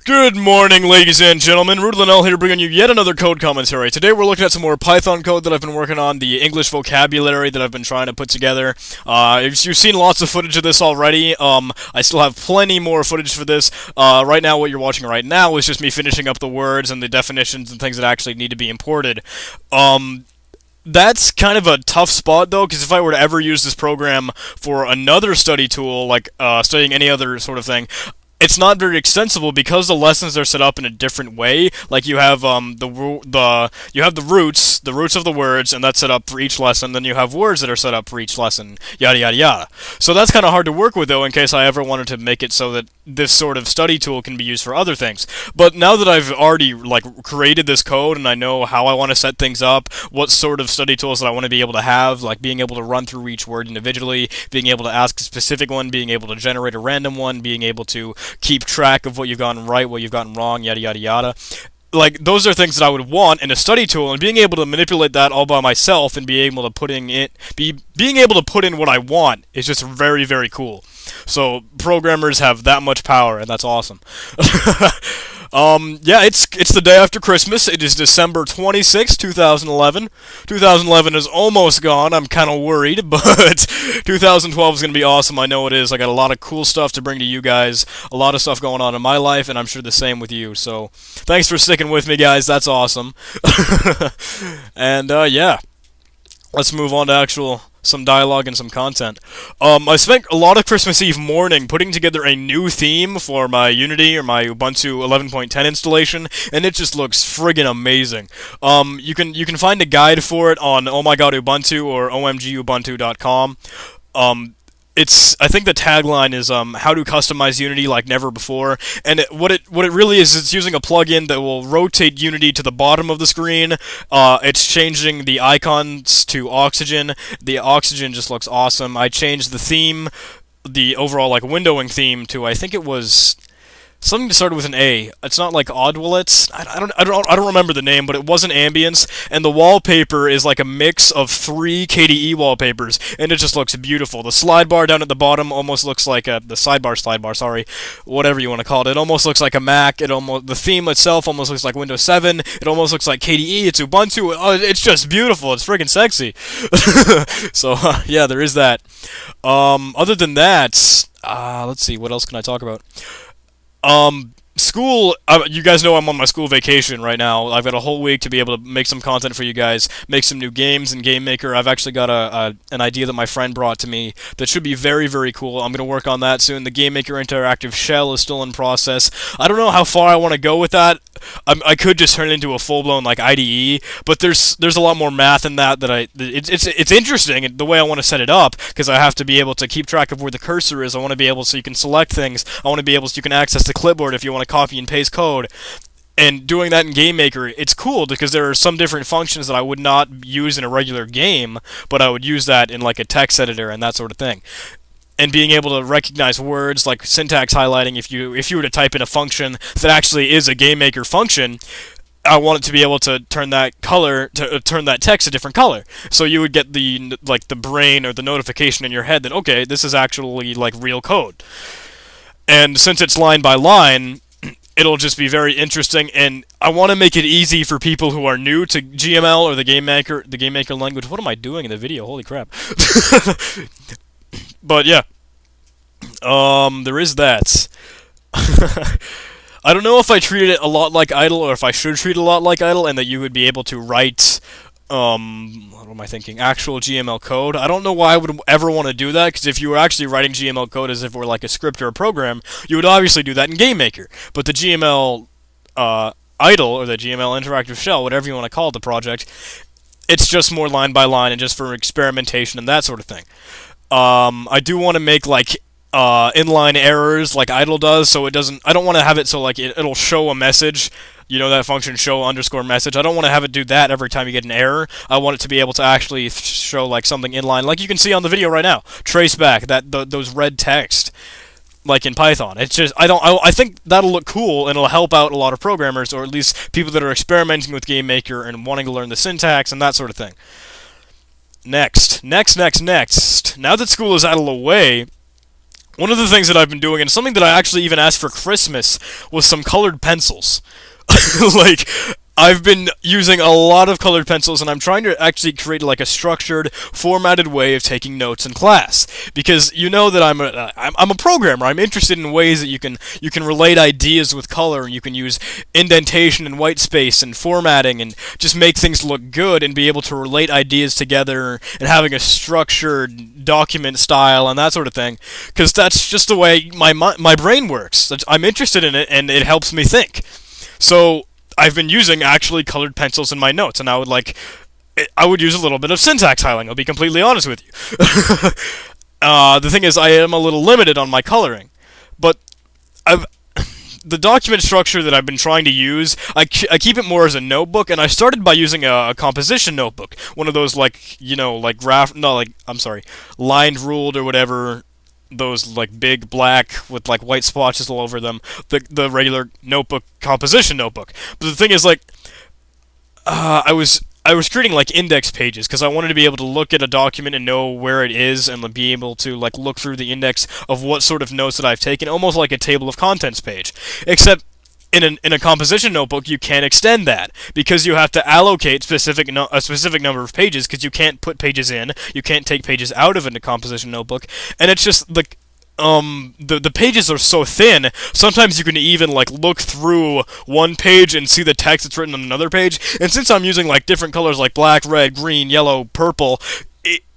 Good morning, ladies and gentlemen. Rudy Linnell here, bringing you yet another code commentary. Today we're looking at some more Python code that I've been working on, the English vocabulary that I've been trying to put together. You've seen lots of footage of this already. I still have plenty more footage for this. Right now, what you're watching right now is just me finishing up the words and the definitions and things that actually need to be imported. That's kind of a tough spot, though, because if I were to ever use this program for another study tool, like studying any other sort of thing, it's not very extensible because the lessons are set up in a different way. Like you have the roots of the words, and that's set up for each lesson. Then you have words that are set up for each lesson, yada yada yada. So that's kind of hard to work with, though, in case I ever wanted to make it so that this sort of study tool can be used for other things. But now that I've already created this code and I know how I want to set things up, what sort of study tools that I want to be able to have, like being able to run through each word individually, being able to ask a specific one, being able to generate a random one, being able to keep track of what you've gotten right, what you've gotten wrong, yada yada yada. Like, those are things that I would want in a study tool, and being able to manipulate that all by myself and being able to put in what I want is just very, very cool. So programmers have that much power, and that's awesome. Yeah, it's the day after Christmas. It is December 26, 2011. 2011 is almost gone. I'm kind of worried, but 2012 is going to be awesome. I know it is. I got a lot of cool stuff to bring to you guys, a lot of stuff going on in my life, and I'm sure the same with you. So thanks for sticking with me, guys. That's awesome. And, yeah. Let's move on to some dialogue and some content. I spent a lot of Christmas Eve morning putting together a new theme for my Unity or my Ubuntu 11.10 installation, and it just looks friggin' amazing. You can find a guide for it on Oh My God Ubuntu or omgubuntu.com. I think the tagline is how to customize Unity like never before, and what it really is, it's using a plugin that will rotate Unity to the bottom of the screen. It's changing the icons to Oxygen. The Oxygen just looks awesome. I changed the theme, the overall windowing theme, to I think it was something that started with an A. It's not like Oddwillets. I don't remember the name, but it wasn't Ambience. And the wallpaper is like a mix of 3 KDE wallpapers, and it just looks beautiful. The slide bar down at the bottom almost looks like the sidebar, sorry, whatever you want to call it. It almost looks like a Mac. The theme itself almost looks like Windows 7. It almost looks like KDE. It's Ubuntu. It's just beautiful. It's friggin' sexy. So yeah, there is that. Other than that, let's see. What else can I talk about? School, you guys know I'm on my school vacation right now. I've got a whole week to be able to make some content for you guys, make some new games in GameMaker. I've actually got an idea that my friend brought to me that should be very, very cool. I'm going to work on that soon. The GameMaker Interactive Shell is still in process. I don't know how far I want to go with that. I could just turn it into a full-blown IDE, but there's a lot more math in that it's interesting the way I want to set it up, because I have to be able to keep track of where the cursor is. I want to be able so you can select things. I want to be able so you can access the clipboard if you want to copy and paste code. And doing that in GameMaker, it's cool because there are some different functions that I would not use in a regular game, but I would use that in a text editor and that sort of thing. And being able to recognize words like syntax highlighting, if you were to type in a function that actually is a GameMaker function, I want it to be able to turn that turn that text a different color. So you would get the brain or the notification in your head that, okay, this is actually real code. And since it's line by line, it'll just be very interesting, and I want to make it easy for people who are new to GML or the GameMaker language. What am I doing in the video? Holy crap. But yeah, there is that. I don't know if I treated it a lot like Idle, or if I should treat it a lot like Idle, and that you would be able to write, what am I thinking, actual GML code. I don't know why I would ever want to do that, because if you were actually writing GML code as if it were like a script or a program, you would obviously do that in GameMaker. But the GML Idle, or the GML Interactive Shell, whatever you want to call it, the project, it's just more line by line and just for experimentation and that sort of thing. I do want to make inline errors like Idle does, so it doesn't. I don't want to have it so it'll show a message. You know that function show underscore message. I don't want to have it do that every time you get an error. I want it to be able to actually show something inline, like you can see on the video right now. Trace back those red text, like in Python. It's just I think that'll look cool, and it'll help out a lot of programmers, or at least people that are experimenting with GameMaker and wanting to learn the syntax and that sort of thing. Next. Now that school is out of the way, One of the things that I've been doing, and something that I actually even asked for Christmas, was some colored pencils. Like, I've been using a lot of colored pencils, and I'm trying to actually create like a structured, formatted way of taking notes in class. Because you know that I'm a programmer. I'm interested in ways that you can relate ideas with color, and you can use indentation and white space and formatting, and just make things look good, and be able to relate ideas together, and having a structured document style and that sort of thing. Because that's just the way my brain works. I'm interested in it, and it helps me think. So I've been using actually colored pencils in my notes, and I would use a little bit of syntax highlighting. I'll be completely honest with you. The thing is, I am a little limited on my coloring, but the document structure that I've been trying to use, I keep it more as a notebook, and I started by using a composition notebook, one of those lined ruled or whatever. Those like big black with like white splotches all over them, the regular notebook, composition notebook. But the thing is, like, I was creating like index pages because I wanted to be able to look at a document and know where it is, and be able to like look through the index of what sort of notes that I've taken, almost like a table of contents page. Except in a composition notebook, you can't extend that because you have to allocate a specific number of pages, because you can't put pages in, you can't take pages out of a composition notebook, and it's just the pages are so thin. Sometimes you can even like look through one page and see the text that's written on another page. And since I'm using like different colors like black, red, green, yellow, purple,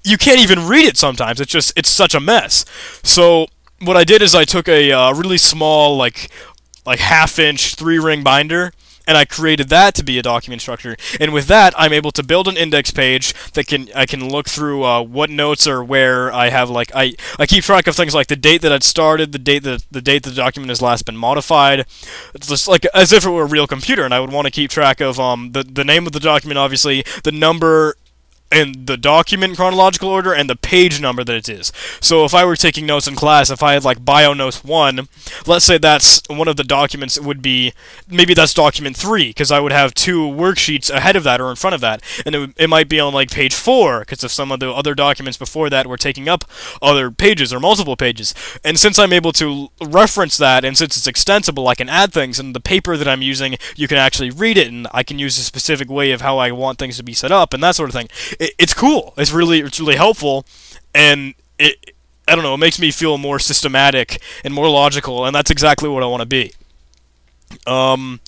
you can't even read it sometimes. It's such a mess. So what I did is I took a really small like half-inch 3-ring binder, and I created that to be a document structure. And with that, I'm able to build an index page that I can look through what notes are where. I have like I keep track of things like the date that it started, the date the document has last been modified. It's just like as if it were a real computer, and I would want to keep track of the name of the document, obviously, the number in the document chronological order, and the page number that it is. So if I were taking notes in class, if I had like Bio Notes 1, let's say that's one of the documents, it would be, maybe that's document 3, because I would have 2 worksheets ahead of that or in front of that, and it might be on like page 4, because if some of the other documents before that were taking up other pages or multiple pages. And since I'm able to reference that, and since it's extensible, I can add things, and the paper that I'm using, you can actually read it, and I can use a specific way of how I want things to be set up, and that sort of thing. It's cool. It's really helpful, and I don't know, it makes me feel more systematic and more logical, and that's exactly what I want to be. The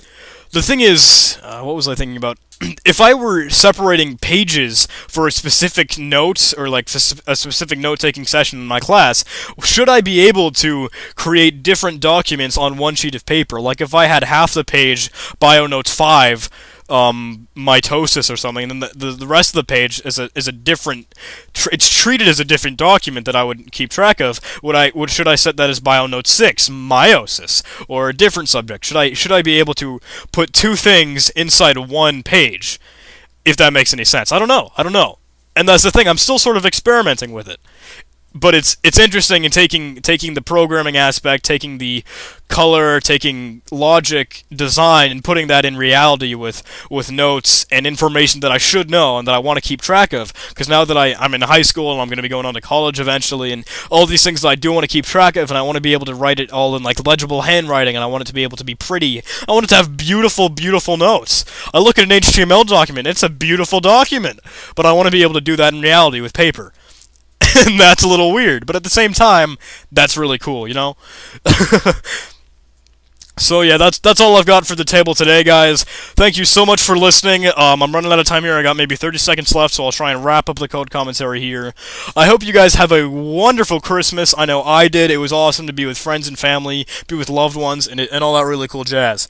thing is, what was I thinking about? If I were separating pages for a specific note, or like a specific note-taking session in my class, should I be able to create different documents on one sheet of paper? Like if I had half the page Bio Notes 5, mitosis or something, and then the rest of the page is a different. It's treated as a different document that I would keep track of. Should I set that as Bio Note 6, meiosis, or a different subject? Should I be able to put 2 things inside one page? If that makes any sense, I don't know. And that's the thing. I'm still sort of experimenting with it. But it's interesting in taking the programming aspect, taking the color, taking logic, design, and putting that in reality with notes and information that I should know and that I want to keep track of. Because now that I'm in high school and I'm going to be going on to college eventually, and all these things that I do want to keep track of, and I want to be able to write it all in like legible handwriting, and I want it to be able to be pretty. I want it to have beautiful, beautiful notes. I look at an HTML document, it's a beautiful document, but I want to be able to do that in reality with paper. And that's a little weird, but at the same time, that's really cool, you know? So yeah, that's all I've got for the table today, guys. Thank you so much for listening. I'm running out of time here. I got maybe 30 seconds left, so I'll try and wrap up the code commentary here. I hope you guys have a wonderful Christmas. I know I did. It was awesome to be with friends and family, be with loved ones, and all that really cool jazz.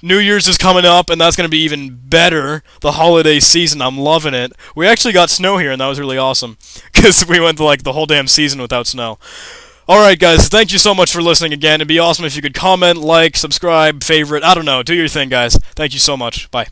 New Year's is coming up, and that's going to be even better. The holiday season, I'm loving it. We actually got snow here, and that was really awesome, because we went like the whole damn season without snow. Alright guys, thank you so much for listening again. It'd be awesome if you could comment, like, subscribe, favorite, I don't know, do your thing guys. Thank you so much. Bye.